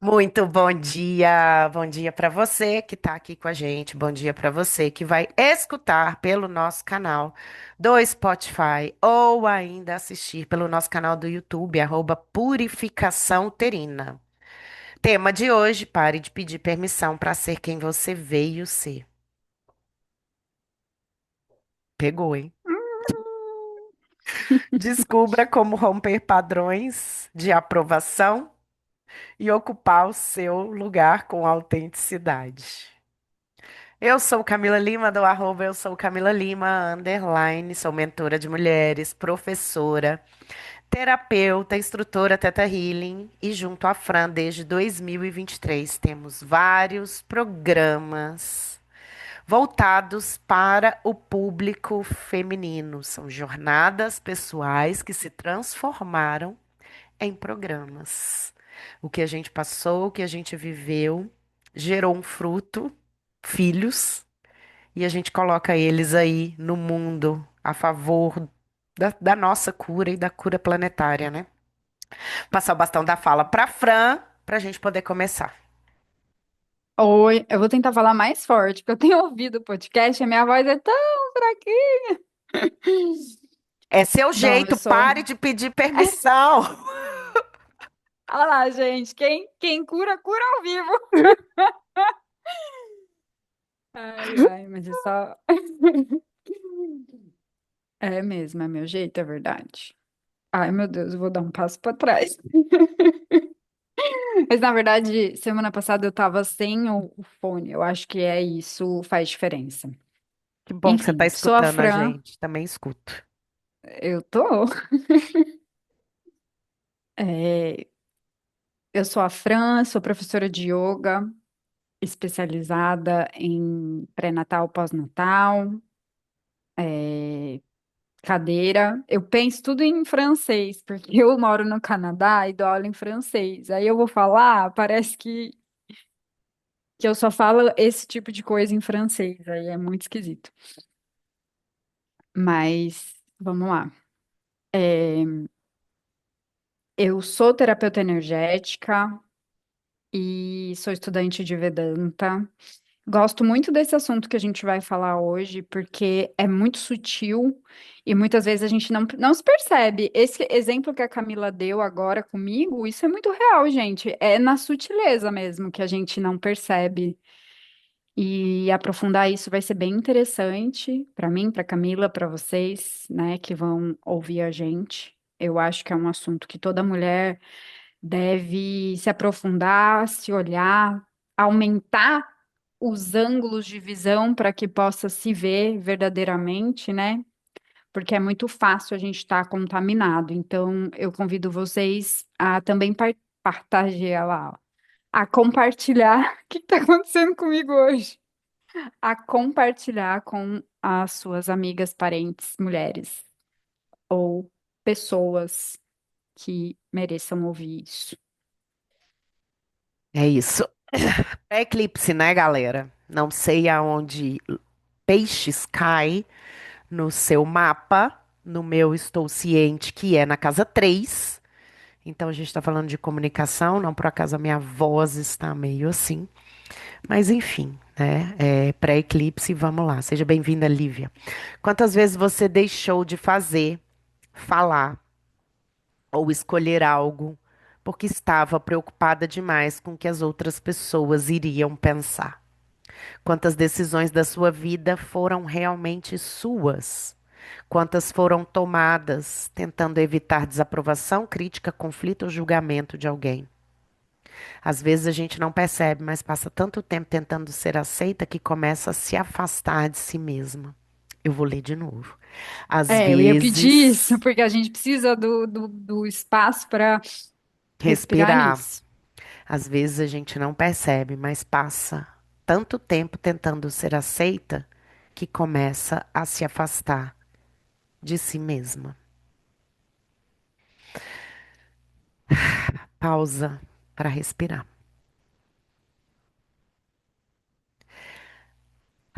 Muito bom dia para você que está aqui com a gente, bom dia para você que vai escutar pelo nosso canal do Spotify ou ainda assistir pelo nosso canal do YouTube, Purificação Uterina. Tema de hoje: pare de pedir permissão para ser quem você veio ser. Pegou, hein? Descubra como romper padrões de aprovação e ocupar o seu lugar com autenticidade. Eu sou Camila Lima, do Eu sou Camila Lima, underline, sou mentora de mulheres, professora, terapeuta, instrutora Teta Healing e junto à Fran desde 2023 temos vários programas voltados para o público feminino. São jornadas pessoais que se transformaram em programas. O que a gente passou, o que a gente viveu, gerou um fruto, filhos, e a gente coloca eles aí no mundo a favor da nossa cura e da cura planetária, né? Passar o bastão da fala para Fran, para a gente poder começar. Oi, eu vou tentar falar mais forte, porque eu tenho ouvido o podcast e a minha voz é tão fraquinha. É seu Bom, eu jeito, sou. pare de pedir permissão. Olha lá, gente, quem cura, cura ao vivo. Ai, ai, mas é só. É mesmo, é meu jeito, é verdade. Ai, meu Deus, eu vou dar um passo pra trás. Mas na verdade, semana passada eu tava sem o fone. Eu acho que é isso, faz diferença. Que bom que você está Enfim, sou a escutando a Fran. gente. Também escuto. Eu tô. É, eu sou a Fran, sou professora de yoga, especializada em pré-natal, pós-natal, cadeira. Eu penso tudo em francês, porque eu moro no Canadá e dou aula em francês. Aí eu vou falar, parece que eu só falo esse tipo de coisa em francês. Aí é muito esquisito. Mas vamos lá. É, eu sou terapeuta energética e sou estudante de Vedanta. Gosto muito desse assunto que a gente vai falar hoje, porque é muito sutil e muitas vezes a gente não se percebe. Esse exemplo que a Camila deu agora comigo, isso é muito real, gente. É na sutileza mesmo que a gente não percebe. E aprofundar isso vai ser bem interessante para mim, para Camila, para vocês, né, que vão ouvir a gente. Eu acho que é um assunto que toda mulher deve se aprofundar, se olhar, aumentar os ângulos de visão para que possa se ver verdadeiramente, né? Porque é muito fácil a gente estar contaminado. Então, eu convido vocês a também partagear lá, ó, a compartilhar. O que está acontecendo comigo hoje? A compartilhar com as suas amigas, parentes, mulheres ou pessoas que mereçam ouvir isso. É isso. É eclipse, né, galera? Não sei aonde peixes cai no seu mapa. No meu, estou ciente que é na casa 3. Então, a gente está falando de comunicação. Não por acaso a minha voz está meio assim. Mas, enfim, né? É pré-eclipse, vamos lá. Seja bem-vinda, Lívia. Quantas vezes você deixou de fazer, falar ou escolher algo porque estava preocupada demais com o que as outras pessoas iriam pensar? Quantas decisões da sua vida foram realmente suas? Quantas foram tomadas tentando evitar desaprovação, crítica, conflito ou julgamento de alguém? Às vezes a gente não percebe, mas passa tanto tempo tentando ser aceita que começa a se afastar de si mesma. Eu vou ler de novo. Às É, eu ia pedir isso, vezes, porque a gente precisa do espaço para respirar respirar. nisso. Às vezes a gente não percebe, mas passa tanto tempo tentando ser aceita que começa a se afastar de si mesma. Pausa para respirar.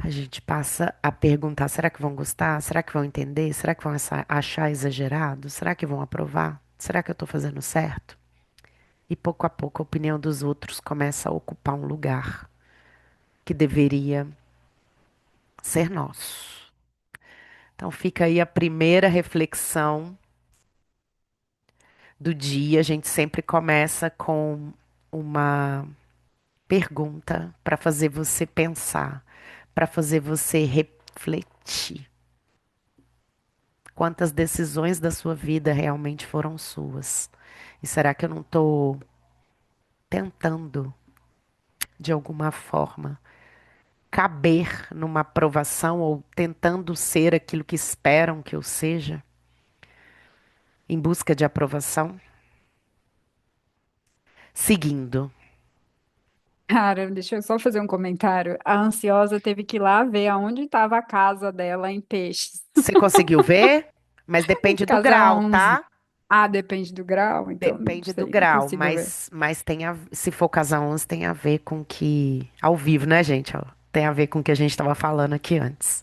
A gente passa a perguntar: será que vão gostar? Será que vão entender? Será que vão achar exagerado? Será que vão aprovar? Será que eu estou fazendo certo? E pouco a pouco a opinião dos outros começa a ocupar um lugar que deveria ser nosso. Então fica aí a primeira reflexão do dia. A gente sempre começa com uma pergunta para fazer você pensar, para fazer você refletir. Quantas decisões da sua vida realmente foram suas? E será que eu não estou tentando, de alguma forma, caber numa aprovação ou tentando ser aquilo que esperam que eu seja, em busca de aprovação? Seguindo. Cara, deixa eu só fazer um comentário. A ansiosa teve que ir lá ver aonde estava a casa dela em Peixes. Você conseguiu ver? Mas depende do Casa grau, 11. tá? Ah, depende do grau, então não Depende do sei, não grau, consigo ver. mas tem se for casar 11, tem a ver com que, ao vivo, né, gente? Ó, tem a ver com o que a gente estava falando aqui antes.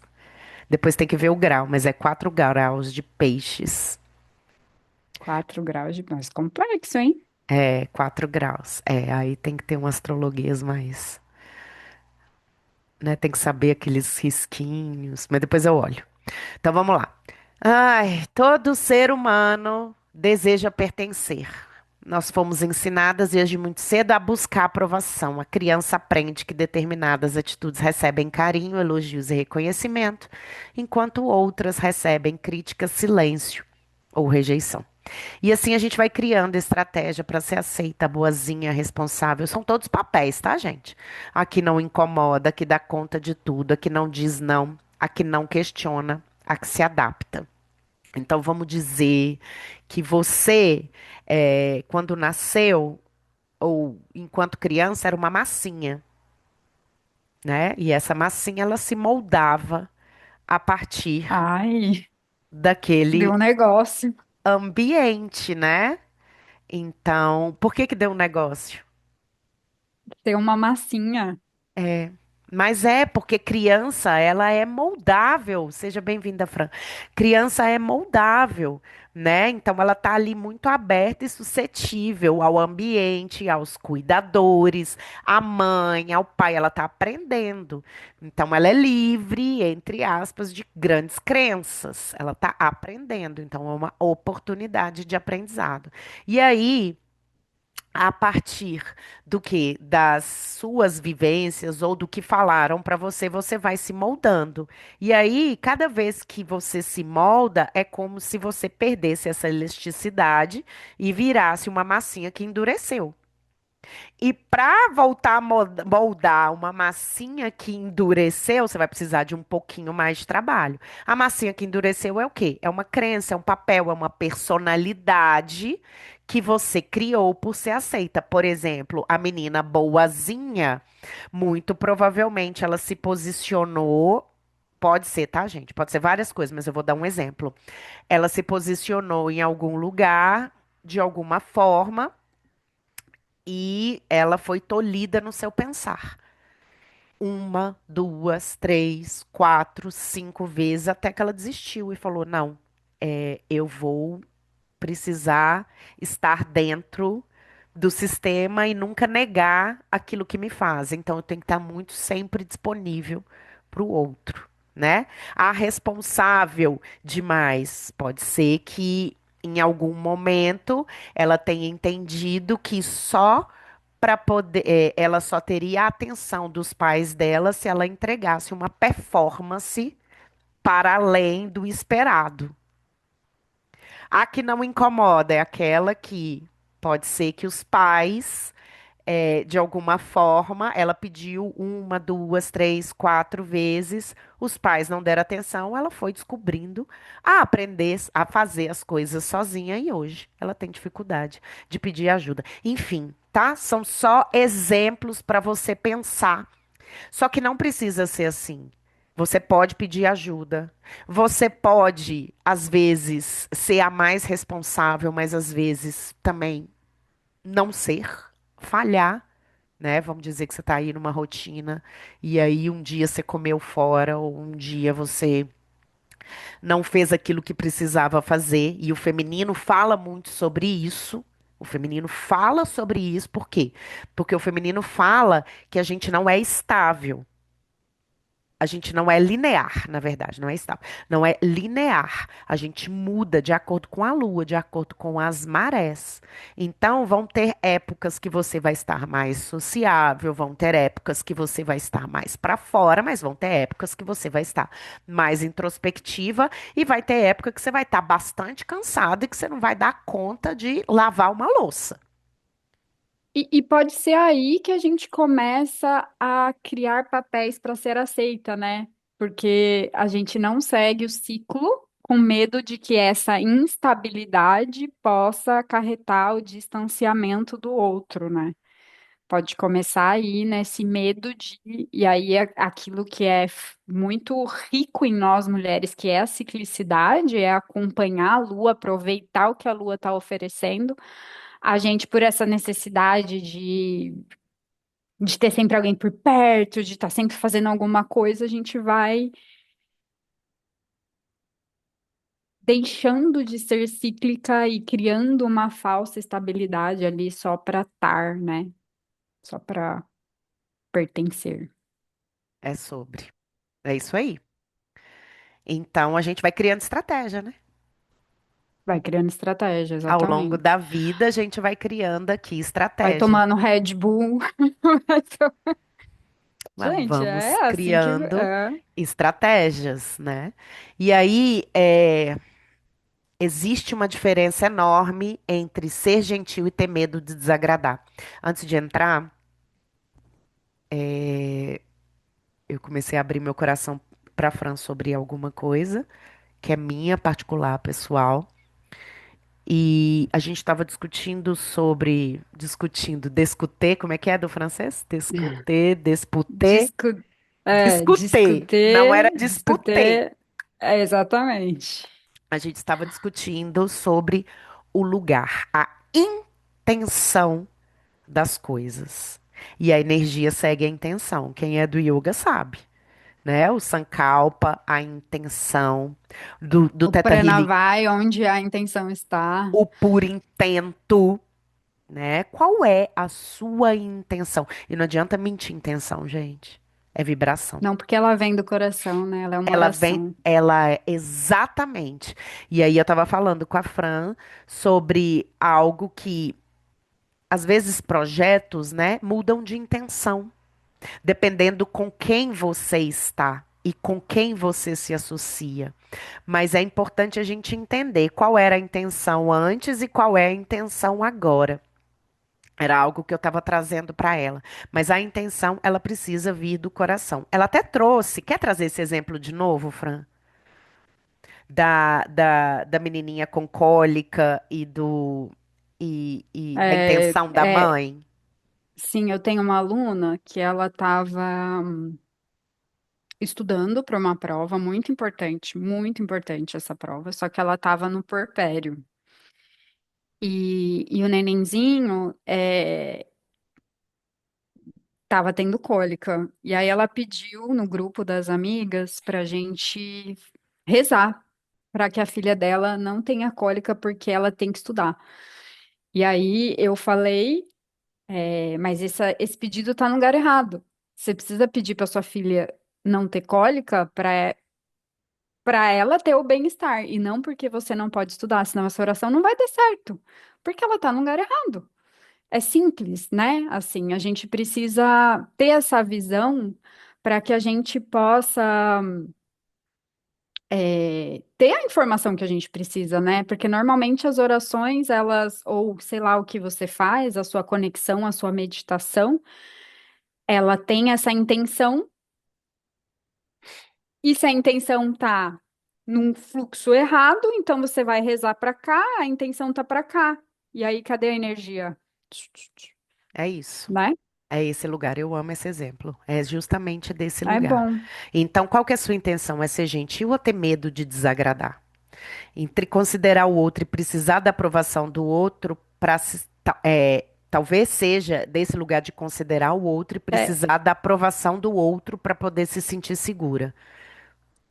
Depois tem que ver o grau, mas é 4 graus de peixes. 4 graus de mais complexo, hein? É, 4 graus. É, aí tem que ter uma astrologia mais, né? Tem que saber aqueles risquinhos, mas depois eu olho. Então vamos lá. Ai, todo ser humano deseja pertencer. Nós fomos ensinadas desde muito cedo a buscar aprovação. A criança aprende que determinadas atitudes recebem carinho, elogios e reconhecimento, enquanto outras recebem críticas, silêncio ou rejeição. E assim a gente vai criando estratégia para ser aceita, boazinha, responsável. São todos papéis, tá, gente? A que não incomoda, a que dá conta de tudo, a que não diz não, a que não questiona, a que se adapta. Então vamos dizer que você, quando nasceu, ou enquanto criança, era uma massinha, né? E essa massinha ela se moldava a partir Ai, deu daquele um negócio. ambiente, né? Então, por que que deu um negócio? Ter uma massinha. Mas é porque criança, ela é moldável. Seja bem-vinda, Fran. Criança é moldável, né? Então ela tá ali muito aberta e suscetível ao ambiente, aos cuidadores, à mãe, ao pai. Ela tá aprendendo. Então ela é livre, entre aspas, de grandes crenças. Ela tá aprendendo. Então é uma oportunidade de aprendizado. E aí a partir do que das suas vivências ou do que falaram para você, você vai se moldando. E aí, cada vez que você se molda, é como se você perdesse essa elasticidade e virasse uma massinha que endureceu. E para voltar a moldar uma massinha que endureceu, você vai precisar de um pouquinho mais de trabalho. A massinha que endureceu é o quê? É uma crença, é um papel, é uma personalidade que você criou por ser aceita. Por exemplo, a menina boazinha, muito provavelmente ela se posicionou. Pode ser, tá, gente? Pode ser várias coisas, mas eu vou dar um exemplo. Ela se posicionou em algum lugar, de alguma forma e ela foi tolhida no seu pensar. Uma, duas, três, quatro, cinco vezes, até que ela desistiu e falou: Não, eu vou precisar estar dentro do sistema e nunca negar aquilo que me faz. Então, eu tenho que estar muito sempre disponível para o outro, né? A responsável demais pode ser que em algum momento ela tenha entendido que só para poder, ela só teria a atenção dos pais dela se ela entregasse uma performance para além do esperado. A que não incomoda é aquela que pode ser que os pais, de alguma forma, ela pediu uma, duas, três, quatro vezes, os pais não deram atenção, ela foi descobrindo a aprender a fazer as coisas sozinha e hoje ela tem dificuldade de pedir ajuda. Enfim, tá? São só exemplos para você pensar só que não precisa ser assim. Você pode pedir ajuda. Você pode, às vezes, ser a mais responsável, mas às vezes também não ser, falhar, né? Vamos dizer que você está aí numa rotina e aí um dia você comeu fora ou um dia você não fez aquilo que precisava fazer e o feminino fala muito sobre isso, O feminino fala sobre isso, por quê? Porque o feminino fala que a gente não é estável. A gente não é linear, na verdade, não é estável. Não é linear. A gente muda de acordo com a lua, de acordo com as marés. Então, vão ter épocas que você vai estar mais sociável, vão ter épocas que você vai estar mais para fora, mas vão ter épocas que você vai estar mais introspectiva e vai ter época que você vai estar bastante cansada e que você não vai dar conta de lavar uma louça. E pode ser aí que a gente começa a criar papéis para ser aceita, né? Porque a gente não segue o ciclo com medo de que essa instabilidade possa acarretar o distanciamento do outro, né? Pode começar aí nesse medo de. E aí, aquilo que é muito rico em nós mulheres, que é a ciclicidade, é acompanhar a lua, aproveitar o que a lua está oferecendo. A gente, por essa necessidade de ter sempre alguém por perto, de estar sempre fazendo alguma coisa, a gente vai deixando de ser cíclica e criando uma falsa estabilidade ali só para estar, né? Só para pertencer. É sobre. É isso aí. Então, a gente vai criando estratégia, né? Vai criando estratégia, Ao longo da exatamente. vida, a gente vai criando aqui Vai estratégia. tomando Red Bull. Gente, Vamos é assim que criando é. estratégias, né? E aí, existe uma diferença enorme entre ser gentil e ter medo de desagradar. Antes de entrar, eu comecei a abrir meu coração para Fran sobre alguma coisa que é minha, particular, pessoal. E a gente estava discutir, como é que é do francês? Discuter, disputer, Discu discuter, não era discuter, disputer. exatamente. A gente estava discutindo sobre o lugar, a intenção das coisas. E a energia segue a intenção. Quem é do yoga sabe, né? O Sankalpa, a intenção do O Theta Prana Healing, vai onde a intenção está. o puro intento, né? Qual é a sua intenção? E não adianta mentir intenção, gente. É vibração. Não porque ela vem do coração, né? Ela é uma Ela vem, oração. ela é exatamente. E aí eu tava falando com a Fran sobre algo que às vezes projetos, né, mudam de intenção, dependendo com quem você está e com quem você se associa. Mas é importante a gente entender qual era a intenção antes e qual é a intenção agora. Era algo que eu estava trazendo para ela. Mas a intenção, ela precisa vir do coração. Ela até trouxe. Quer trazer esse exemplo de novo, Fran? Da menininha com cólica e a É, intenção da é, mãe? sim, eu tenho uma aluna que ela estava estudando para uma prova muito importante essa prova, só que ela estava no puerpério. E o nenenzinho tava tendo cólica. E aí ela pediu no grupo das amigas pra gente rezar para que a filha dela não tenha cólica porque ela tem que estudar. E aí eu falei, mas esse pedido tá no lugar errado. Você precisa pedir para sua filha não ter cólica para ela ter o bem-estar e não porque você não pode estudar, senão essa oração não vai dar certo, porque ela tá no lugar errado. É simples, né? Assim, a gente precisa ter essa visão para que a gente possa ter a informação que a gente precisa, né? Porque normalmente as orações, elas, ou sei lá o que você faz, a sua conexão, a sua meditação, ela tem essa intenção, e se a intenção tá num fluxo errado, então você vai rezar para cá, a intenção tá para cá. E aí, cadê a energia? É isso. Né? É esse lugar. Eu amo esse exemplo. É justamente desse É lugar. bom. Então, qual que é a sua intenção? É ser gentil ou ter medo de desagradar? Entre considerar o outro e precisar da aprovação do outro para talvez seja desse lugar de considerar o outro e É, precisar da aprovação do outro para poder se sentir segura.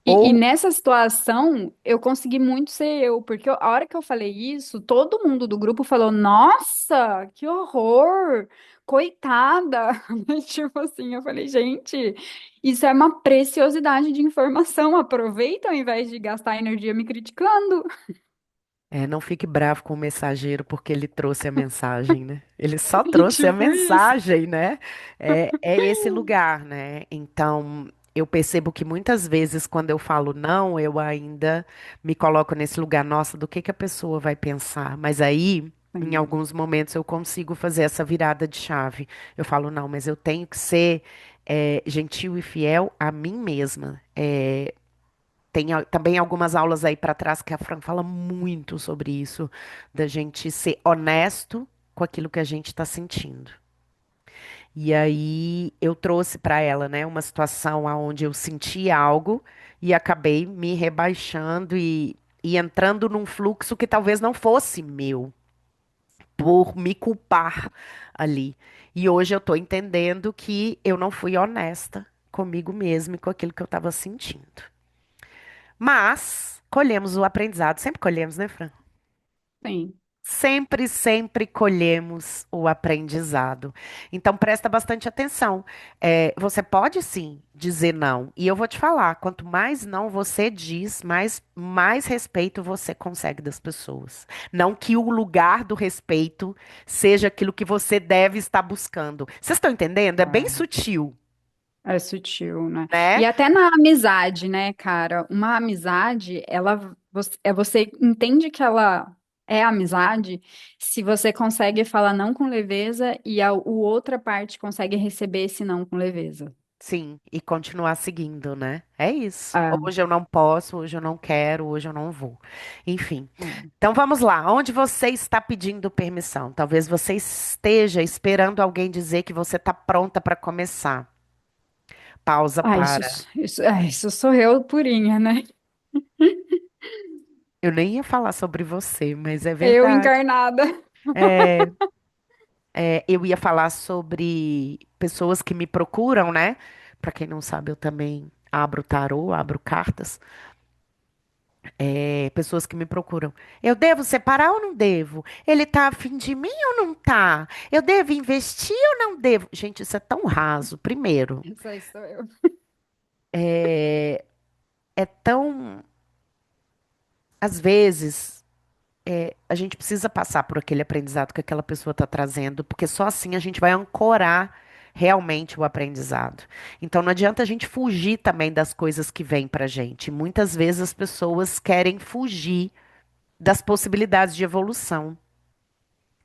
E Ou nessa situação, eu consegui muito ser eu, porque a hora que eu falei isso, todo mundo do grupo falou: Nossa, que horror! Coitada! Tipo assim, eu falei: Gente, isso é uma preciosidade de informação. Aproveita ao invés de gastar energia me criticando. não fique bravo com o mensageiro porque ele trouxe a mensagem, né? Ele só trouxe a Tipo isso. mensagem, né? É esse lugar, né? Então, eu percebo que muitas vezes quando eu falo não, eu ainda me coloco nesse lugar, nossa, do que a pessoa vai pensar? Mas aí, em Sim, alguns momentos, eu consigo fazer essa virada de chave. Eu falo, não, mas eu tenho que ser, gentil e fiel a mim mesma. Tem também algumas aulas aí para trás que a Fran fala muito sobre isso, da gente ser honesto com aquilo que a gente está sentindo. E aí eu trouxe para ela, né, uma situação onde eu senti algo e acabei me rebaixando e entrando num fluxo que talvez não fosse meu, por me culpar ali. E hoje eu estou entendendo que eu não fui honesta comigo mesma e com aquilo que eu estava sentindo. Mas colhemos o aprendizado. Sempre colhemos, né, Fran? sim. Sempre, sempre colhemos o aprendizado. Então, presta bastante atenção. Você pode sim dizer não. E eu vou te falar: quanto mais não você diz, mais respeito você consegue das pessoas. Não que o lugar do respeito seja aquilo que você deve estar buscando. Vocês estão entendendo? É bem sutil, É sutil, né? né? E até na amizade, né, cara? Uma amizade, você entende que ela é amizade se você consegue falar não com leveza e o outra parte consegue receber esse não com leveza. Sim, e continuar seguindo, né? É isso. É, Hoje eu não posso, hoje eu não quero, hoje eu não vou. Enfim. é. Então vamos lá. Onde você está pedindo permissão? Talvez você esteja esperando alguém dizer que você está pronta para começar. Pausa Ah, para. isso sou eu purinha, né? Eu nem ia falar sobre você, mas é Eu verdade. encarnada. Eu ia falar sobre pessoas que me procuram, né? Para quem não sabe, eu também abro tarô, abro cartas. Pessoas que me procuram. Eu devo separar ou não devo? Ele tá afim de mim ou não tá? Eu devo investir ou não devo? Gente, isso é tão raso. Primeiro, Isso aí sou eu. é tão. Às vezes, a gente precisa passar por aquele aprendizado que aquela pessoa está trazendo, porque só assim a gente vai ancorar realmente o aprendizado. Então, não adianta a gente fugir também das coisas que vêm pra gente. Muitas vezes as pessoas querem fugir das possibilidades de evolução.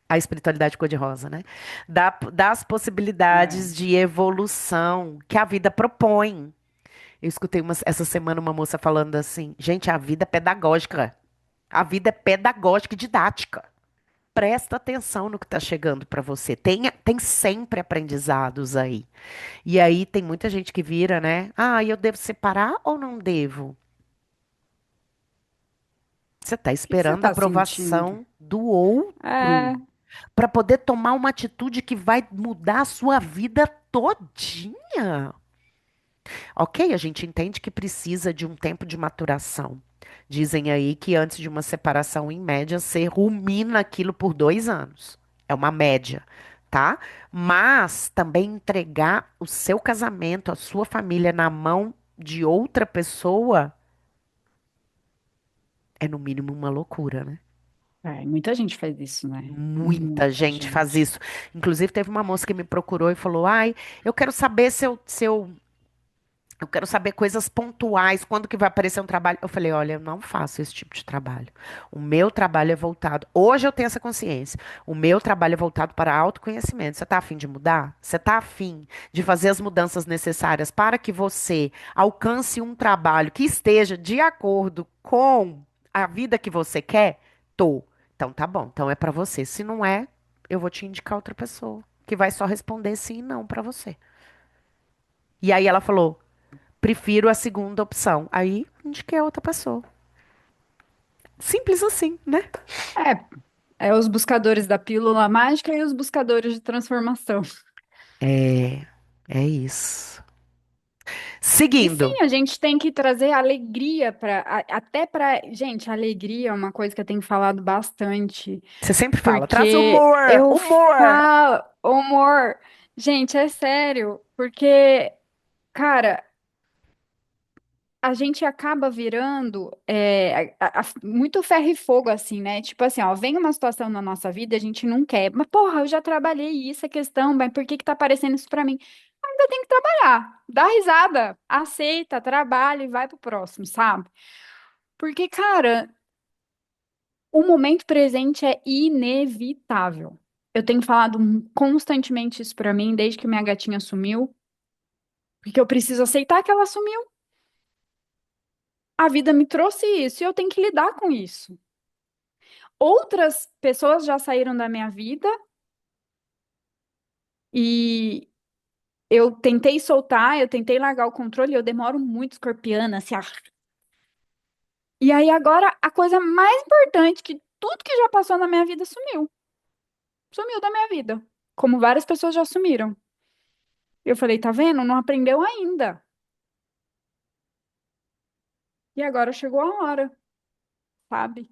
A espiritualidade cor-de-rosa, né? Das É, possibilidades de evolução que a vida propõe. Eu escutei essa semana uma moça falando assim: gente, a vida é pedagógica. A vida é pedagógica e didática. Presta atenção no que está chegando para você. Tem sempre aprendizados aí. E aí tem muita gente que vira, né? Ah, eu devo separar ou não devo? Você está o que que você esperando a tá sentindo? aprovação do outro É, para poder tomar uma atitude que vai mudar a sua vida todinha. Ok, a gente entende que precisa de um tempo de maturação. Dizem aí que antes de uma separação, em média, você rumina aquilo por 2 anos. É uma média, tá? Mas também entregar o seu casamento, a sua família na mão de outra pessoa é no mínimo uma loucura, né? muita gente faz isso, né? Muita Muita gente faz gente. isso. Inclusive, teve uma moça que me procurou e falou: Ai, eu quero saber eu quero saber coisas pontuais, quando que vai aparecer um trabalho. Eu falei: Olha, eu não faço esse tipo de trabalho. O meu trabalho é voltado. Hoje eu tenho essa consciência. O meu trabalho é voltado para autoconhecimento. Você está afim de mudar? Você está afim de fazer as mudanças necessárias para que você alcance um trabalho que esteja de acordo com a vida que você quer? Tô. Então tá bom. Então é para você. Se não é, eu vou te indicar outra pessoa que vai só responder sim e não para você. E aí ela falou: prefiro a segunda opção. Aí indiquei a outra pessoa. Simples assim, né? É os buscadores da pílula mágica e os buscadores de transformação. É, é isso. E sim, Seguindo, a gente tem que trazer alegria para até para, gente, alegria é uma coisa que eu tenho falado bastante, você sempre fala, traz porque humor, eu humor. falo, humor, gente, é sério, porque, cara, a gente acaba virando muito ferro e fogo, assim, né? Tipo assim, ó, vem uma situação na nossa vida, a gente não quer, mas porra, eu já trabalhei isso, é questão, mas por que que tá aparecendo isso pra mim? Ainda tem que trabalhar, dá risada, aceita, trabalha e vai pro próximo, sabe? Porque, cara, o momento presente é inevitável. Eu tenho falado constantemente isso pra mim desde que minha gatinha sumiu, porque eu preciso aceitar que ela sumiu. A vida me trouxe isso e eu tenho que lidar com isso. Outras pessoas já saíram da minha vida e eu tentei soltar, eu tentei largar o controle, eu demoro muito escorpiana, assim. E aí agora a coisa mais importante que tudo que já passou na minha vida sumiu. Sumiu da minha vida. Como várias pessoas já sumiram. Eu falei, tá vendo? Não aprendeu ainda. E agora chegou a hora, sabe?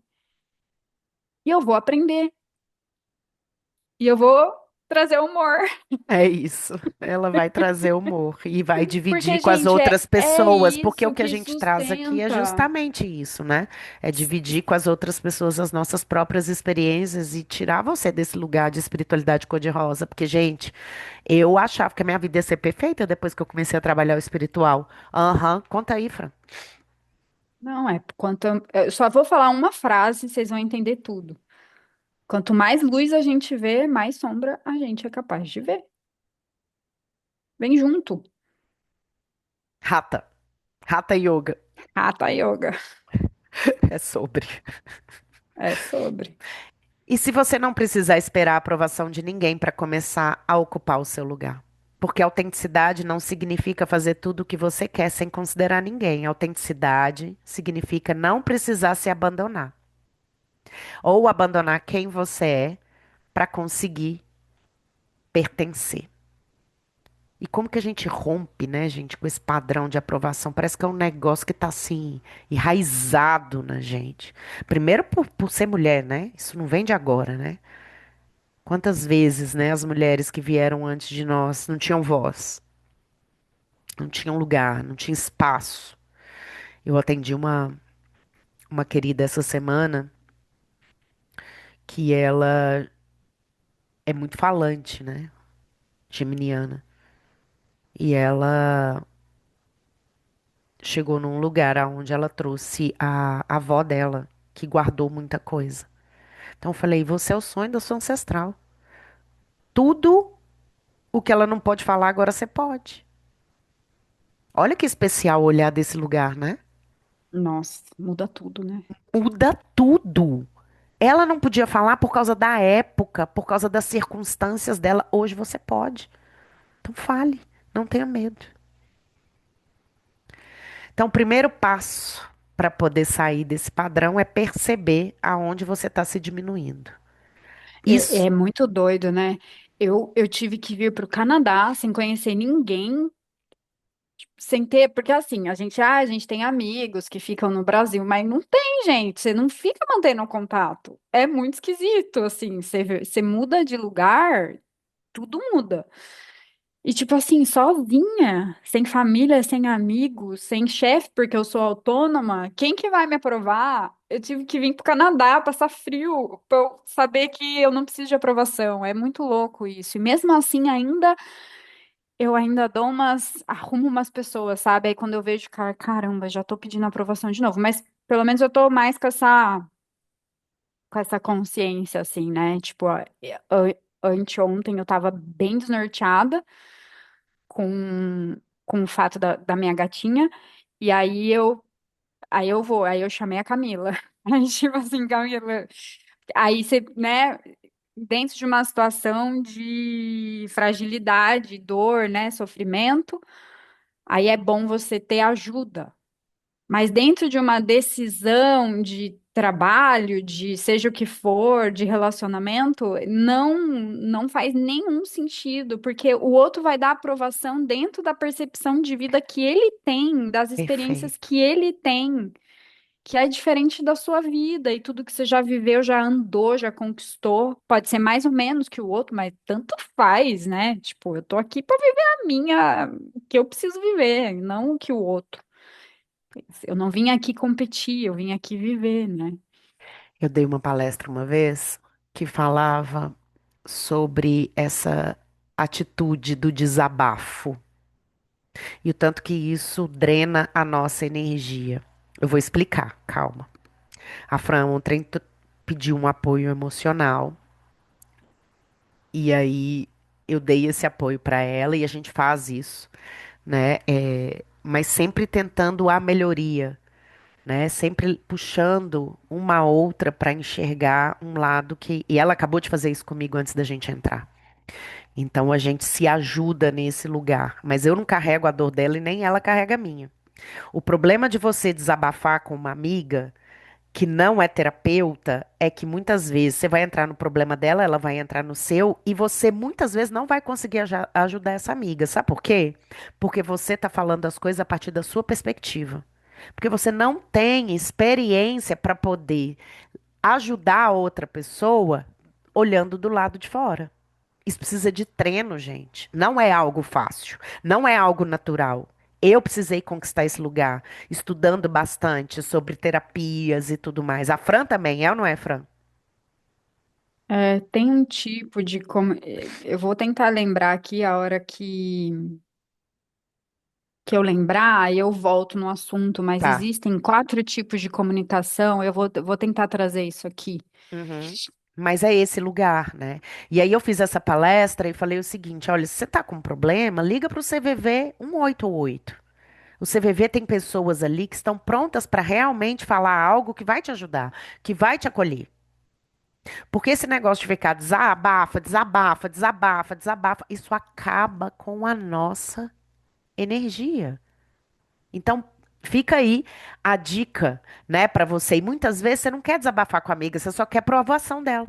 E eu vou aprender. E eu vou trazer humor. É isso. Ela vai trazer humor e vai dividir Porque, com as gente, outras é pessoas, porque o isso que a que gente traz aqui é sustenta. justamente isso, né? É dividir com as outras pessoas as nossas próprias experiências e tirar você desse lugar de espiritualidade cor-de-rosa. Porque, gente, eu achava que a minha vida ia ser perfeita depois que eu comecei a trabalhar o espiritual. Aham, conta aí, Fran. Não, é quanto. Eu só vou falar uma frase, vocês vão entender tudo. Quanto mais luz a gente vê, mais sombra a gente é capaz de ver. Vem junto. Rata. Rata Yoga. Hatha Yoga. É sobre. É sobre. E se você não precisar esperar a aprovação de ninguém para começar a ocupar o seu lugar? Porque autenticidade não significa fazer tudo o que você quer sem considerar ninguém. Autenticidade significa não precisar se abandonar. Ou abandonar quem você é para conseguir pertencer. E como que a gente rompe, né, gente, com esse padrão de aprovação? Parece que é um negócio que tá assim, enraizado na gente. Primeiro por ser mulher, né? Isso não vem de agora, né? Quantas vezes, né, as mulheres que vieram antes de nós não tinham voz, não tinham lugar, não tinham espaço. Eu atendi uma querida essa semana que ela é muito falante, né? Geminiana. E ela chegou num lugar onde ela trouxe a avó dela, que guardou muita coisa. Então eu falei: você é o sonho da sua ancestral. Tudo o que ela não pode falar, agora você pode. Olha que especial olhar desse lugar, né? Nossa, muda tudo, né? Muda tudo. Ela não podia falar por causa da época, por causa das circunstâncias dela. Hoje você pode. Então fale, não tenha medo. Então, o primeiro passo para poder sair desse padrão é perceber aonde você está se diminuindo. É, Isso. é muito doido, né? Eu tive que vir para o Canadá sem conhecer ninguém, sem ter, porque assim, a gente tem amigos que ficam no Brasil, mas não tem, gente, você não fica mantendo contato. É muito esquisito, assim, você muda de lugar, tudo muda. E tipo assim, sozinha, sem família, sem amigos, sem chefe, porque eu sou autônoma, quem que vai me aprovar? Eu tive que vir pro Canadá passar frio pra eu saber que eu não preciso de aprovação. É muito louco isso. E mesmo assim, eu ainda dou arrumo umas pessoas, sabe? Aí quando eu vejo, cara, caramba, já tô pedindo aprovação de novo. Mas pelo menos eu tô mais com essa consciência, assim, né? Tipo, anteontem eu tava bem desnorteada com, com o fato da minha gatinha. E aí eu chamei a Camila. Aí, tipo assim, Camila, aí você, né, dentro de uma situação de fragilidade, dor, né, sofrimento, aí é bom você ter ajuda. Mas dentro de uma decisão de trabalho, de seja o que for, de relacionamento, não faz nenhum sentido, porque o outro vai dar aprovação dentro da percepção de vida que ele tem, das experiências Perfeito. que ele tem, que é diferente da sua vida e tudo que você já viveu, já andou, já conquistou. Pode ser mais ou menos que o outro, mas tanto faz, né? Tipo, eu tô aqui para viver a minha, o que eu preciso viver, não o que o outro. Eu não vim aqui competir, eu vim aqui viver, né? Eu dei uma palestra uma vez que falava sobre essa atitude do desabafo e o tanto que isso drena a nossa energia. Eu vou explicar, calma. A Fran ontem pediu um apoio emocional e aí eu dei esse apoio para ela e a gente faz isso, né? Mas sempre tentando a melhoria, né? Sempre puxando uma outra para enxergar um lado que. E ela acabou de fazer isso comigo antes da gente entrar. Então a gente se ajuda nesse lugar. Mas eu não carrego a dor dela e nem ela carrega a minha. O problema de você desabafar com uma amiga que não é terapeuta é que muitas vezes você vai entrar no problema dela, ela vai entrar no seu e você muitas vezes não vai conseguir ajudar essa amiga. Sabe por quê? Porque você está falando as coisas a partir da sua perspectiva. Porque você não tem experiência para poder ajudar a outra pessoa olhando do lado de fora. Isso precisa de treino, gente. Não é algo fácil, não é algo natural. Eu precisei conquistar esse lugar, estudando bastante sobre terapias e tudo mais. A Fran também é ou não é, Fran? É, tem um tipo de como eu vou tentar lembrar aqui a hora que eu lembrar, aí eu volto no assunto, mas Tá. existem quatro tipos de comunicação, vou tentar trazer isso aqui. Uhum. Mas é esse lugar, né? E aí eu fiz essa palestra e falei o seguinte: olha, se você tá com um problema, liga para o CVV 188. O CVV tem pessoas ali que estão prontas para realmente falar algo que vai te ajudar, que vai te acolher. Porque esse negócio de ficar desabafa, desabafa, desabafa, desabafa, isso acaba com a nossa energia. Então, fica aí a dica, né, para você. E muitas vezes você não quer desabafar com a amiga, você só quer aprovação dela.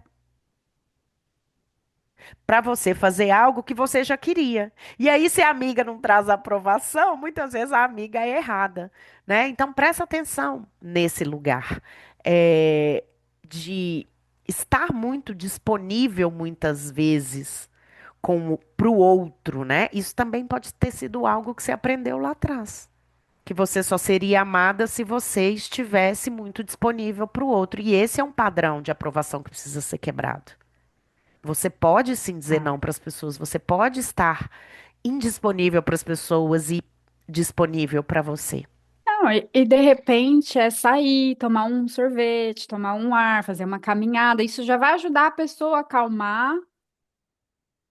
Para você fazer algo que você já queria. E aí, se a amiga não traz aprovação, muitas vezes a amiga é errada, né? Então, presta atenção nesse lugar de estar muito disponível muitas vezes para o outro, né? Isso também pode ter sido algo que você aprendeu lá atrás. Que você só seria amada se você estivesse muito disponível para o outro. E esse é um padrão de aprovação que precisa ser quebrado. Você pode sim dizer Ah. não para as pessoas, você pode estar indisponível para as pessoas e disponível para você. Não, e de repente é sair, tomar um sorvete, tomar um ar, fazer uma caminhada, isso já vai ajudar a pessoa a acalmar,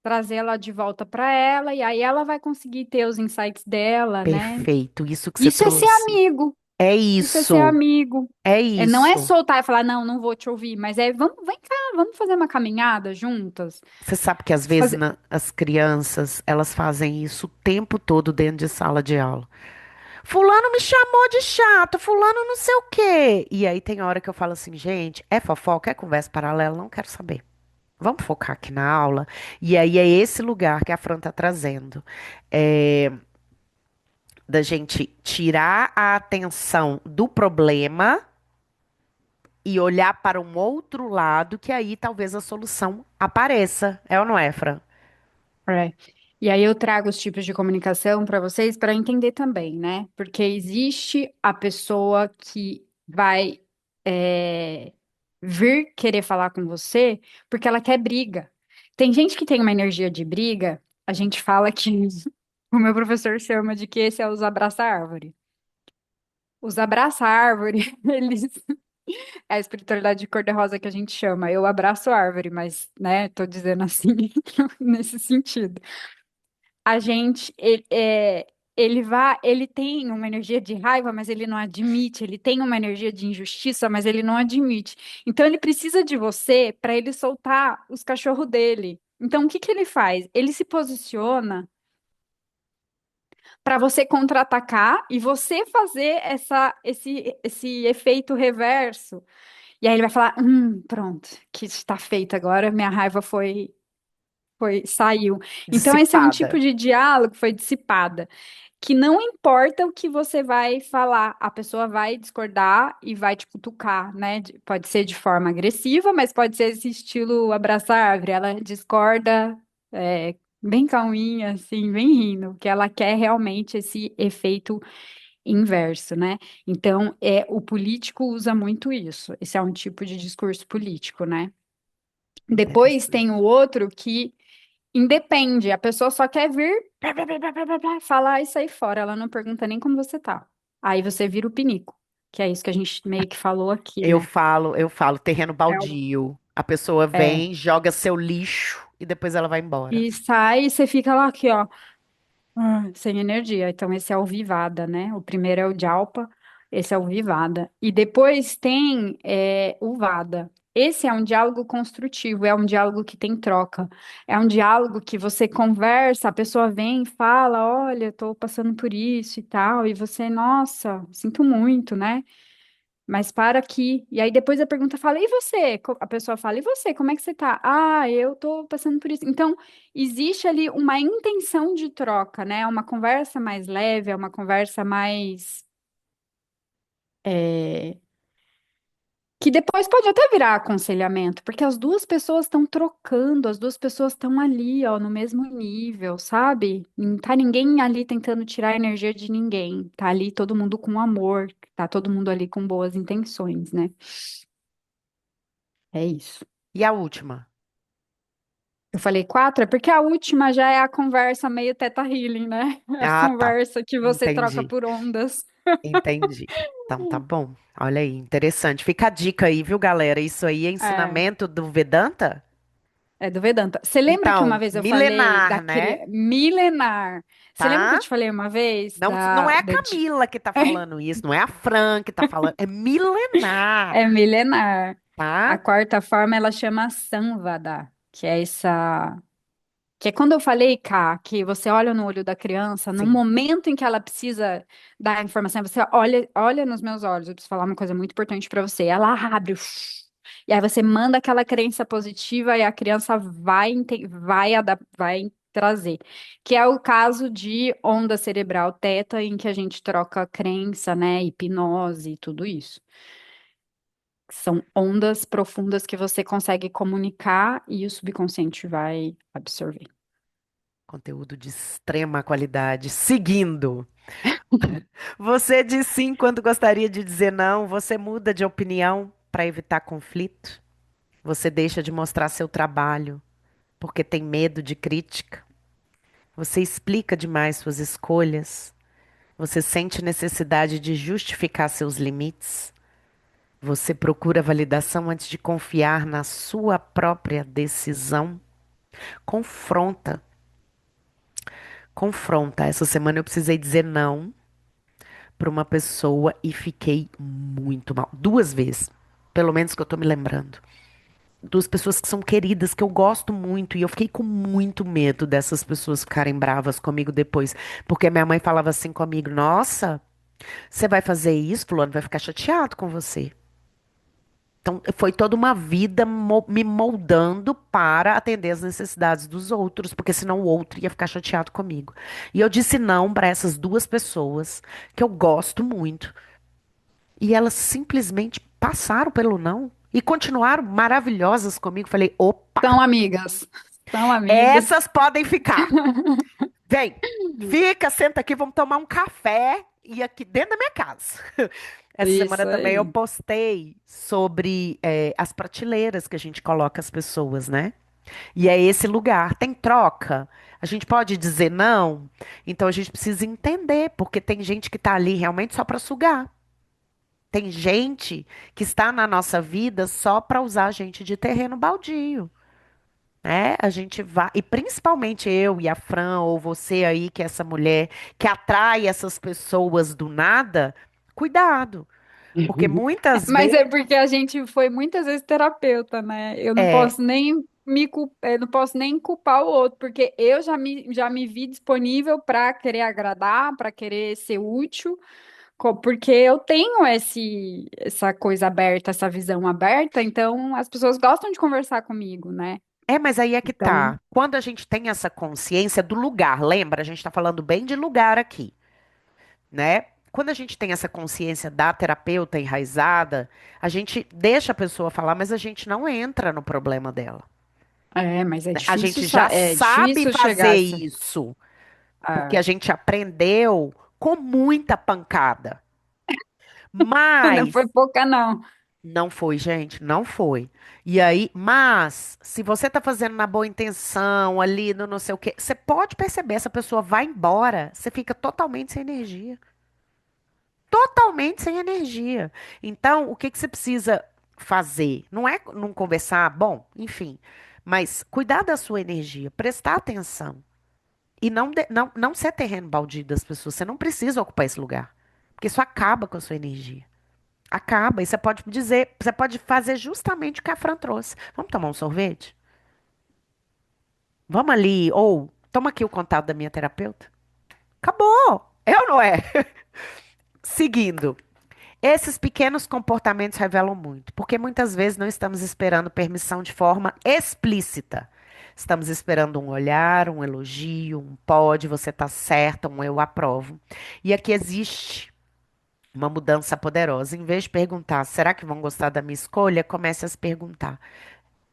trazer ela de volta para ela, e aí ela vai conseguir ter os insights dela, né? Perfeito, isso que você Isso é ser trouxe. amigo. É Isso é ser isso, amigo. é É, não é isso. soltar e falar, não, não vou te ouvir, mas é, vamos, vem cá, vamos fazer uma caminhada juntas. Você sabe que às vezes Fazer... as crianças, elas fazem isso o tempo todo dentro de sala de aula. Fulano me chamou de chato, fulano não sei o quê. E aí tem hora que eu falo assim, gente, é fofoca, é conversa paralela, não quero saber. Vamos focar aqui na aula. E aí é esse lugar que a Fran tá trazendo. É, da gente tirar a atenção do problema e olhar para um outro lado, que aí talvez a solução apareça. É ou não é, Fran? É. E aí eu trago os tipos de comunicação para vocês para entender também, né? Porque existe a pessoa que vai é, vir querer falar com você porque ela quer briga. Tem gente que tem uma energia de briga, a gente fala que o meu professor chama de que esse é os abraça-árvore. Os abraça-árvore, eles é a espiritualidade de cor-de-rosa que a gente chama. Eu abraço árvore, mas, né, tô dizendo assim, nesse sentido. A gente, ele vai, ele tem uma energia de raiva, mas ele não admite. Ele tem uma energia de injustiça, mas ele não admite. Então, ele precisa de você para ele soltar os cachorros dele. Então, o que que ele faz? Ele se posiciona para você contra-atacar e você fazer esse efeito reverso. E aí ele vai falar, pronto, que está feito agora, minha raiva saiu. Então esse é um tipo Dissipada. de diálogo que foi dissipada, que não importa o que você vai falar, a pessoa vai discordar e vai te cutucar, né? Pode ser de forma agressiva, mas pode ser esse estilo abraçar árvore. Ela discorda, bem calminha, assim, bem rindo, que ela quer realmente esse efeito inverso, né? Então, o político usa muito isso. Esse é um tipo de discurso político, né? Depois tem o Interessante. outro que independe, a pessoa só quer vir, falar e sair fora, ela não pergunta nem como você tá. Aí você vira o pinico, que é isso que a gente meio que falou aqui, né? Eu falo, terreno É, baldio. A pessoa é. vem, joga seu lixo e depois ela vai embora. E sai e você fica lá aqui, ó. Sem energia. Então, esse é o Vivada, né? O primeiro é o Jalpa, esse é o Vivada. E depois tem o Vada. Esse é um diálogo construtivo, é um diálogo que tem troca. É um diálogo que você conversa, a pessoa vem e fala: Olha, eu tô passando por isso e tal. E você, nossa, sinto muito, né? Mas para aqui. E aí depois a pergunta fala: E você? A pessoa fala: E você? Como é que você tá? Ah, eu tô passando por isso. Então, existe ali uma intenção de troca, né? É uma conversa mais leve, é uma conversa mais. é, Que depois pode até virar aconselhamento, porque as duas pessoas estão trocando, as duas pessoas estão ali, ó, no mesmo nível, sabe? Não tá ninguém ali tentando tirar a energia de ninguém. Tá ali todo mundo com amor, tá todo mundo ali com boas intenções, né? É isso. E a última? Eu falei quatro, é porque a última já é a conversa meio teta healing, né? A Ah, tá. conversa que você troca Entendi. por ondas. Entendi. Então tá bom. Olha aí, interessante. Fica a dica aí, viu, galera? Isso aí é É, ensinamento do Vedanta? é do Vedanta. Você lembra que uma Então, vez eu falei milenar, né? milenar? Você lembra que eu Tá? te falei uma vez Não, não é a Camila que tá falando isso, não é a Fran que tá falando, é milenar, É milenar. A tá? quarta forma ela chama Samvada, que é essa. Que é quando eu falei, Ká, que você olha no olho da criança, no Sim. momento em que ela precisa dar a informação, você olha nos meus olhos, eu preciso falar uma coisa muito importante para você. Ela abre, e aí você manda aquela crença positiva e a criança vai trazer. Que é o caso de onda cerebral teta, em que a gente troca crença, né, hipnose e tudo isso. São ondas profundas que você consegue comunicar e o subconsciente vai absorver. Conteúdo de extrema qualidade. Seguindo. Você diz sim quando gostaria de dizer não. Você muda de opinião para evitar conflito. Você deixa de mostrar seu trabalho porque tem medo de crítica. Você explica demais suas escolhas. Você sente necessidade de justificar seus limites. Você procura validação antes de confiar na sua própria decisão. Confronta, confronta. Essa semana eu precisei dizer não para uma pessoa e fiquei muito mal. Duas vezes, pelo menos que eu tô me lembrando. Duas pessoas que são queridas, que eu gosto muito, e eu fiquei com muito medo dessas pessoas ficarem bravas comigo depois. Porque minha mãe falava assim comigo: Nossa, você vai fazer isso, fulano vai ficar chateado com você. Então, foi toda uma vida me moldando para atender as necessidades dos outros, porque senão o outro ia ficar chateado comigo. E eu disse não para essas duas pessoas que eu gosto muito, e elas simplesmente passaram pelo não e continuaram maravilhosas comigo. Falei, opa, São amigas. São amigas. essas podem ficar. Vem, fica, senta aqui, vamos tomar um café e aqui dentro da minha casa. Essa semana Isso também eu aí. postei sobre as prateleiras que a gente coloca as pessoas, né? E é esse lugar. Tem troca. A gente pode dizer não. Então a gente precisa entender, porque tem gente que tá ali realmente só para sugar. Tem gente que está na nossa vida só para usar a gente de terreno baldio, né? A gente vai, e principalmente eu e a Fran, ou você aí, que é essa mulher que atrai essas pessoas do nada, cuidado, porque muitas Mas vezes é porque a gente foi muitas vezes terapeuta, né? Eu não é, posso nem eu não posso nem culpar o outro, porque eu já me vi disponível para querer agradar, para querer ser útil, Porque eu tenho essa coisa aberta, essa visão aberta, então as pessoas gostam de conversar comigo, né? É, mas aí é que Então, tá. Quando a gente tem essa consciência do lugar, lembra? A gente tá falando bem de lugar aqui, né? Quando a gente tem essa consciência da terapeuta enraizada, a gente deixa a pessoa falar, mas a gente não entra no problema dela. mas Né? A gente já é sabe difícil chegar fazer a isso, porque ah, a gente aprendeu com muita pancada. não Mas foi pouca, não. não foi, gente, não foi. E aí, mas se você tá fazendo na boa intenção, ali no não sei o quê, você pode perceber, essa pessoa vai embora, você fica totalmente sem energia. Totalmente sem energia. Então, o que que você precisa fazer? Não é não conversar, bom, enfim, mas cuidar da sua energia, prestar atenção e não ser terreno baldio das pessoas. Você não precisa ocupar esse lugar, porque isso acaba com a sua energia. Acaba. E você pode dizer, você pode fazer justamente o que a Fran trouxe. Vamos tomar um sorvete? Vamos ali, ou toma aqui o contato da minha terapeuta. Acabou. É ou não é? Seguindo. Esses pequenos comportamentos revelam muito, porque muitas vezes não estamos esperando permissão de forma explícita. Estamos esperando um olhar, um elogio, um pode, você está certa, um eu aprovo. E aqui existe uma mudança poderosa. Em vez de perguntar, será que vão gostar da minha escolha? Comece a se perguntar,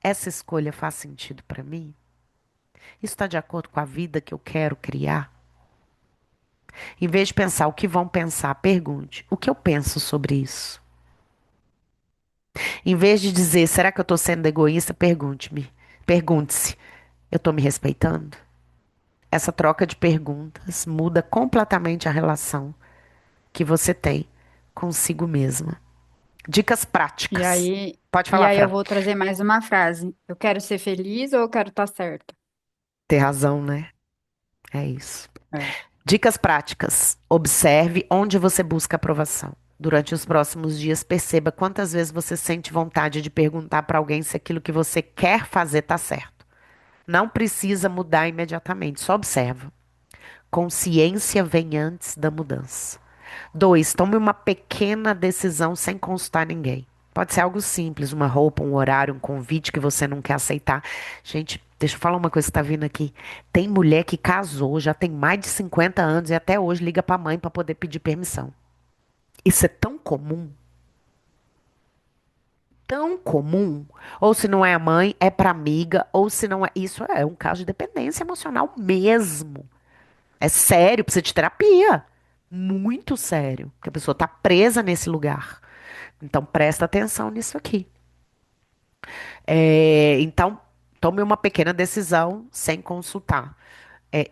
essa escolha faz sentido para mim? Isso está de acordo com a vida que eu quero criar? Em vez de pensar o que vão pensar, pergunte, o que eu penso sobre isso? Em vez de dizer, será que eu estou sendo egoísta? Pergunte-se, eu estou me respeitando? Essa troca de perguntas muda completamente a relação que você tem consigo mesma. Dicas E práticas. aí, Pode e falar, aí eu Fran. vou trazer mais uma frase. Eu quero ser feliz ou eu quero estar certa? Ter razão, né? É isso. É. Dicas práticas. Observe onde você busca aprovação. Durante os próximos dias, perceba quantas vezes você sente vontade de perguntar para alguém se aquilo que você quer fazer está certo. Não precisa mudar imediatamente, só observa. Consciência vem antes da mudança. 2, tome uma pequena decisão sem consultar ninguém. Pode ser algo simples, uma roupa, um horário, um convite que você não quer aceitar. Gente, deixa eu falar uma coisa que está vindo aqui. Tem mulher que casou, já tem mais de 50 anos e até hoje liga para a mãe para poder pedir permissão. Isso é tão comum, tão comum. Ou se não é a mãe, é para amiga, ou se não é. Isso é um caso de dependência emocional mesmo. É sério, precisa de terapia. Muito sério. Porque a pessoa está presa nesse lugar. Então presta atenção nisso aqui. Então, tome uma pequena decisão sem consultar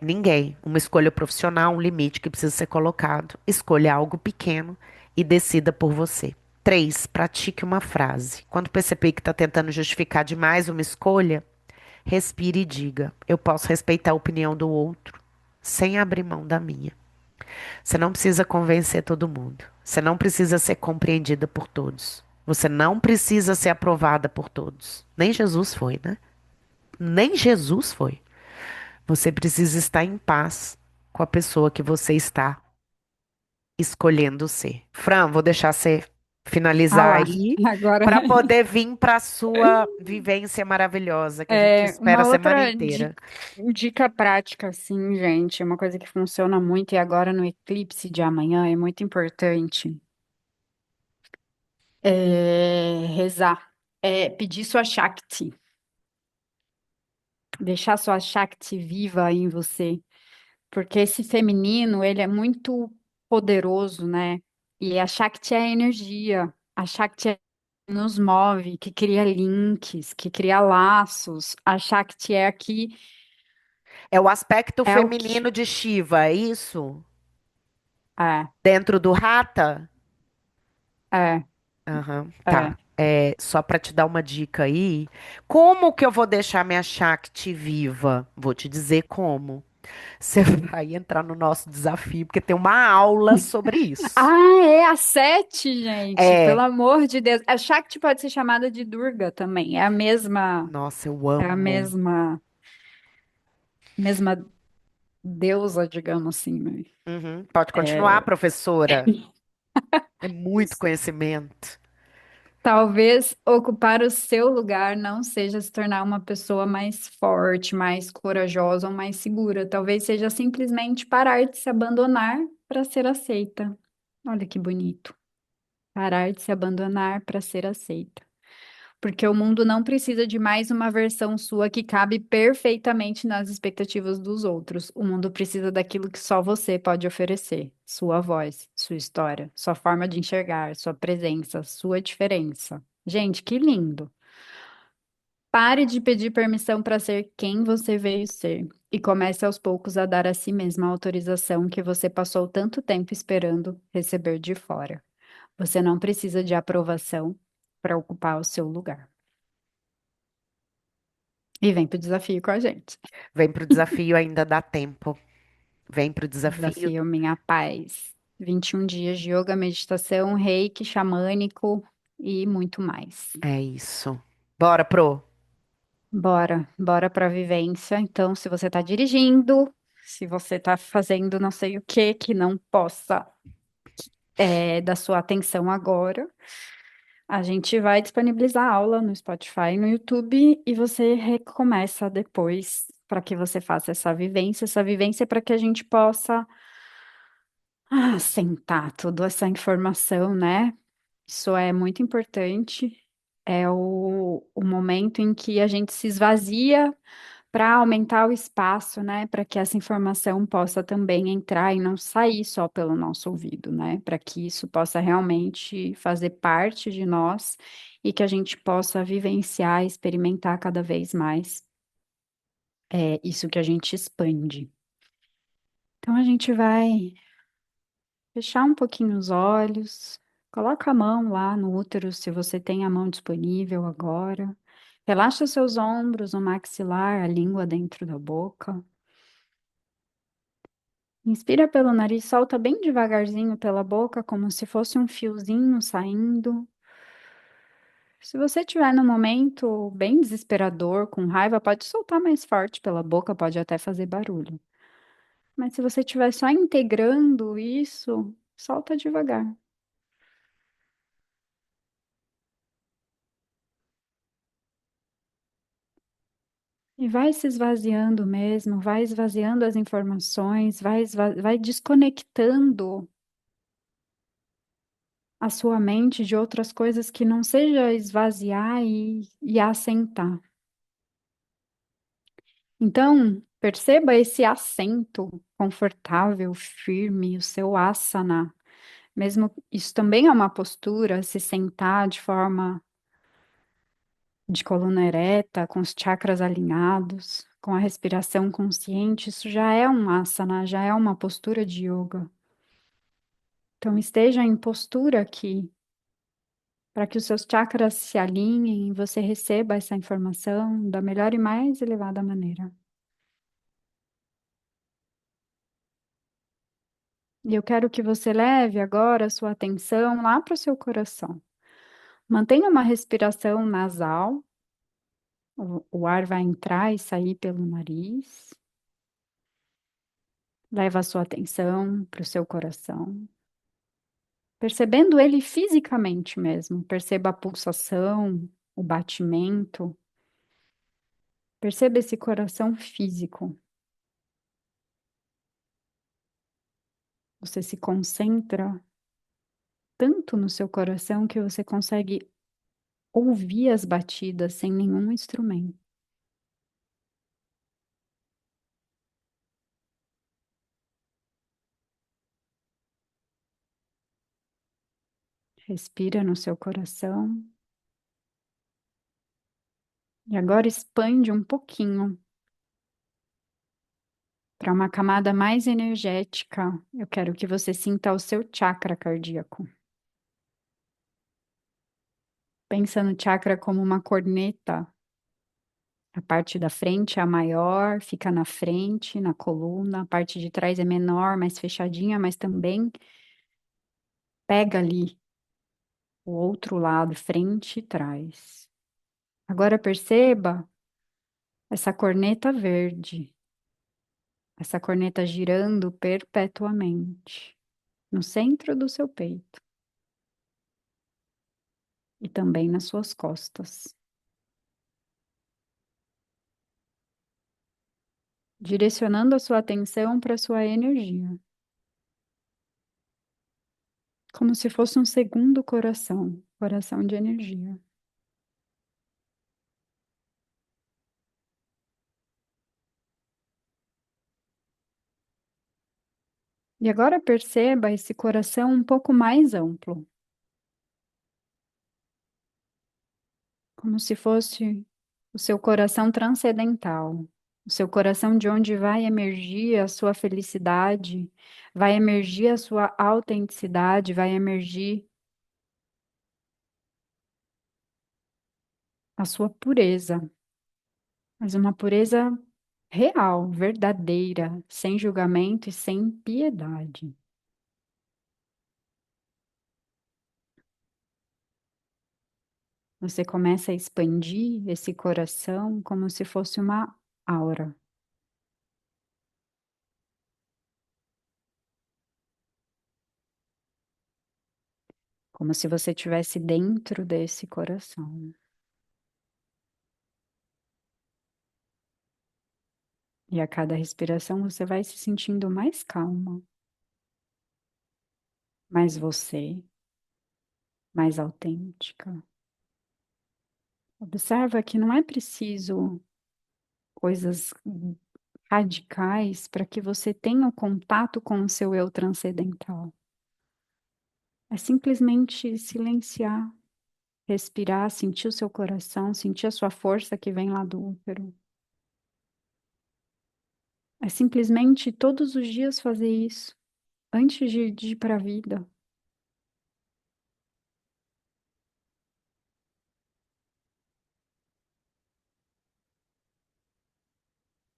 ninguém. Uma escolha profissional, um limite que precisa ser colocado. Escolha algo pequeno e decida por você. 3, pratique uma frase. Quando perceber que está tentando justificar demais uma escolha, respire e diga: eu posso respeitar a opinião do outro sem abrir mão da minha. Você não precisa convencer todo mundo. Você não precisa ser compreendida por todos. Você não precisa ser aprovada por todos. Nem Jesus foi, né? Nem Jesus foi. Você precisa estar em paz com a pessoa que você está escolhendo ser. Fran, vou deixar você Ah finalizar lá, aí agora. para poder vir para a sua vivência maravilhosa que a gente espera a Uma semana outra inteira. dica prática, assim, gente, é uma coisa que funciona muito e agora no eclipse de amanhã é muito importante. Rezar, pedir sua Shakti, deixar sua Shakti viva em você, porque esse feminino, ele é muito poderoso, né? E a Shakti é a energia, a Shakti nos move, que cria links, que cria laços. A Shakti é aqui, É o aspecto é o que feminino de Shiva, é isso? é, Dentro do Rata? é, Aham, é. tá. É, só para te dar uma dica aí, como que eu vou deixar minha Shakti viva? Vou te dizer como. Você vai entrar no nosso desafio, porque tem uma aula sobre isso. Ah, é a sete, gente. Pelo É, amor de Deus. A Shakti pode ser chamada de Durga também. nossa, eu É a amo. mesma deusa, digamos assim, né? Uhum, pode continuar, É, professora. É muito conhecimento. Talvez ocupar o seu lugar não seja se tornar uma pessoa mais forte, mais corajosa ou mais segura. Talvez seja simplesmente parar de se abandonar para ser aceita. Olha que bonito. Parar de se abandonar para ser aceita. Porque o mundo não precisa de mais uma versão sua que cabe perfeitamente nas expectativas dos outros. O mundo precisa daquilo que só você pode oferecer: sua voz, sua história, sua forma de enxergar, sua presença, sua diferença. Gente, que lindo! Pare de pedir permissão para ser quem você veio ser e comece aos poucos a dar a si mesma a autorização que você passou tanto tempo esperando receber de fora. Você não precisa de aprovação para ocupar o seu lugar. E vem pro desafio com a gente. Vem pro desafio, ainda dá tempo. Vem pro desafio. Desafio Minha Paz. 21 dias de yoga, meditação, reiki, xamânico e muito mais. É isso. Bora, Pro. Bora, bora pra vivência. Então, se você tá dirigindo, se você tá fazendo não sei o que não possa dar sua atenção agora, a gente vai disponibilizar a aula no Spotify e no YouTube e você recomeça depois para que você faça essa vivência para que a gente possa sentar toda essa informação, né? Isso é muito importante. É o momento em que a gente se esvazia para aumentar o espaço, né? Para que essa informação possa também entrar e não sair só pelo nosso ouvido, né? Para que isso possa realmente fazer parte de nós e que a gente possa vivenciar, experimentar cada vez mais isso que a gente expande. Então a gente vai fechar um pouquinho os olhos, coloca a mão lá no útero, se você tem a mão disponível agora. Relaxa seus ombros, o maxilar, a língua dentro da boca. Inspira pelo nariz, solta bem devagarzinho pela boca, como se fosse um fiozinho saindo. Se você estiver num momento bem desesperador, com raiva, pode soltar mais forte pela boca, pode até fazer barulho. Mas se você estiver só integrando isso, solta devagar. E vai se esvaziando mesmo, vai esvaziando as informações, vai desconectando a sua mente de outras coisas que não seja esvaziar e assentar. Então, perceba esse assento confortável, firme, o seu asana. Mesmo isso também é uma postura, se sentar de forma de coluna ereta, com os chakras alinhados, com a respiração consciente, isso já é um asana, já é uma postura de yoga. Então, esteja em postura aqui, para que os seus chakras se alinhem e você receba essa informação da melhor e mais elevada maneira. E eu quero que você leve agora a sua atenção lá para o seu coração. Mantenha uma respiração nasal, o ar vai entrar e sair pelo nariz. Leva a sua atenção para o seu coração, percebendo ele fisicamente mesmo. Perceba a pulsação, o batimento. Perceba esse coração físico. Você se concentra tanto no seu coração que você consegue ouvir as batidas sem nenhum instrumento. Respira no seu coração e agora expande um pouquinho para uma camada mais energética. Eu quero que você sinta o seu chakra cardíaco. Pensa no chakra como uma corneta. A parte da frente é a maior, fica na frente, na coluna. A parte de trás é menor, mais fechadinha, mas também pega ali o outro lado, frente e trás. Agora perceba essa corneta verde, essa corneta girando perpetuamente no centro do seu peito. e também nas suas costas, direcionando a sua atenção para a sua energia, como se fosse um segundo coração, coração de energia. E agora perceba esse coração um pouco mais amplo, como se fosse o seu coração transcendental, o seu coração de onde vai emergir a sua felicidade, vai emergir a sua autenticidade, vai emergir a sua pureza, mas uma pureza real, verdadeira, sem julgamento e sem piedade. Você começa a expandir esse coração como se fosse uma aura, como se você estivesse dentro desse coração. E a cada respiração você vai se sentindo mais calma, mais você, mais autêntica. Observa que não é preciso coisas radicais para que você tenha o contato com o seu eu transcendental. É simplesmente silenciar, respirar, sentir o seu coração, sentir a sua força que vem lá do útero. É simplesmente todos os dias fazer isso, antes de ir para a vida.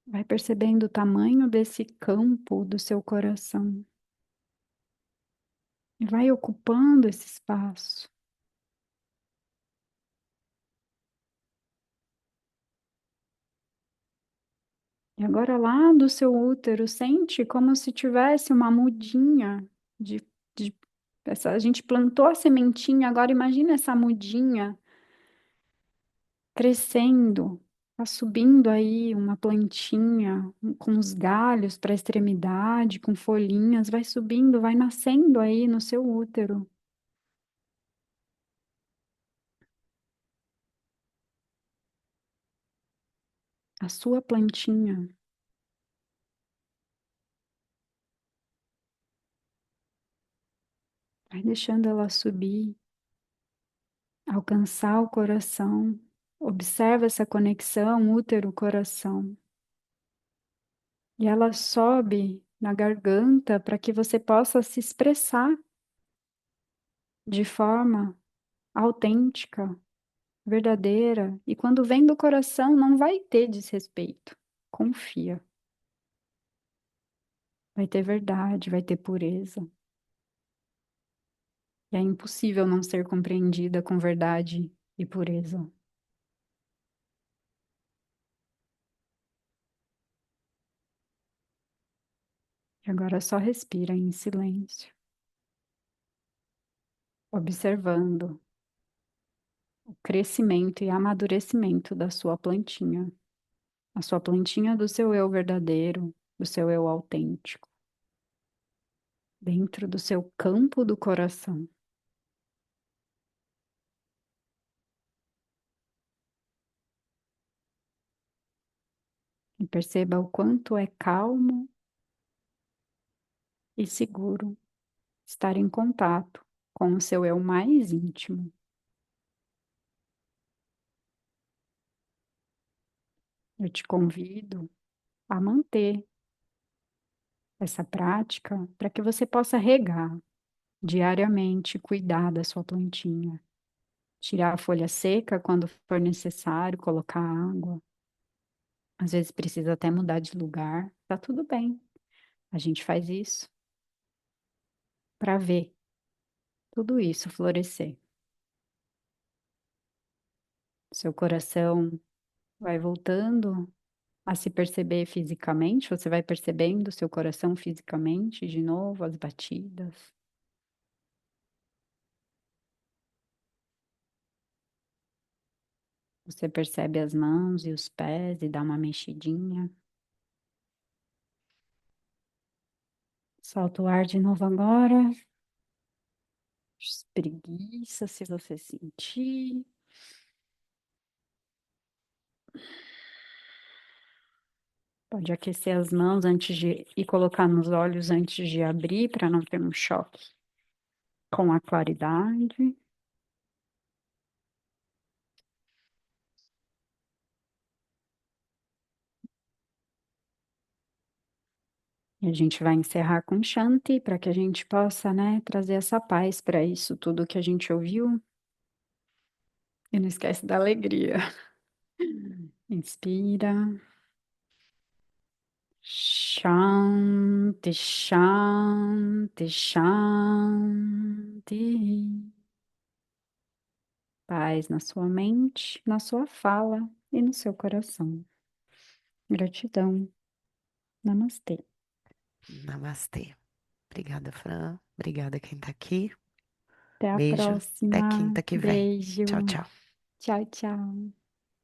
Vai percebendo o tamanho desse campo do seu coração e vai ocupando esse espaço. E agora lá do seu útero, sente como se tivesse uma mudinha de a gente plantou a sementinha, agora imagina essa mudinha crescendo, tá subindo aí uma plantinha com os galhos para a extremidade, com folhinhas, vai subindo, vai nascendo aí no seu útero. A sua plantinha. Vai deixando ela subir, alcançar o coração. Observa essa conexão útero-coração. E ela sobe na garganta para que você possa se expressar de forma autêntica, verdadeira. E quando vem do coração, não vai ter desrespeito. Confia. Vai ter verdade, vai ter pureza. E é impossível não ser compreendida com verdade e pureza. E agora só respira em silêncio, observando o crescimento e amadurecimento da sua plantinha, a sua plantinha do seu eu verdadeiro, do seu eu autêntico, dentro do seu campo do coração. E perceba o quanto é calmo e seguro estar em contato com o seu eu mais íntimo. Eu te convido a manter essa prática para que você possa regar diariamente, cuidar da sua plantinha. Tirar a folha seca quando for necessário, colocar água. Às vezes precisa até mudar de lugar. Tá tudo bem. A gente faz isso para ver tudo isso florescer. Seu coração vai voltando a se perceber fisicamente, você vai percebendo seu coração fisicamente de novo, as batidas. Você percebe as mãos e os pés e dá uma mexidinha. Solta o ar de novo agora. Espreguiça se você sentir. Pode aquecer as mãos antes de e colocar nos olhos antes de abrir para não ter um choque com a claridade. E a gente vai encerrar com Shanti para que a gente possa, né, trazer essa paz para isso tudo que a gente ouviu. E não esquece da alegria. Inspira. Shanti, Shanti, Shanti. Paz na sua mente, na sua fala e no seu coração. Gratidão. Namastê. Namastê. Obrigada, Fran. Obrigada quem tá aqui. Até a Beijo. Até próxima. quinta que vem. Tchau, Beijo. tchau. Tchau, tchau.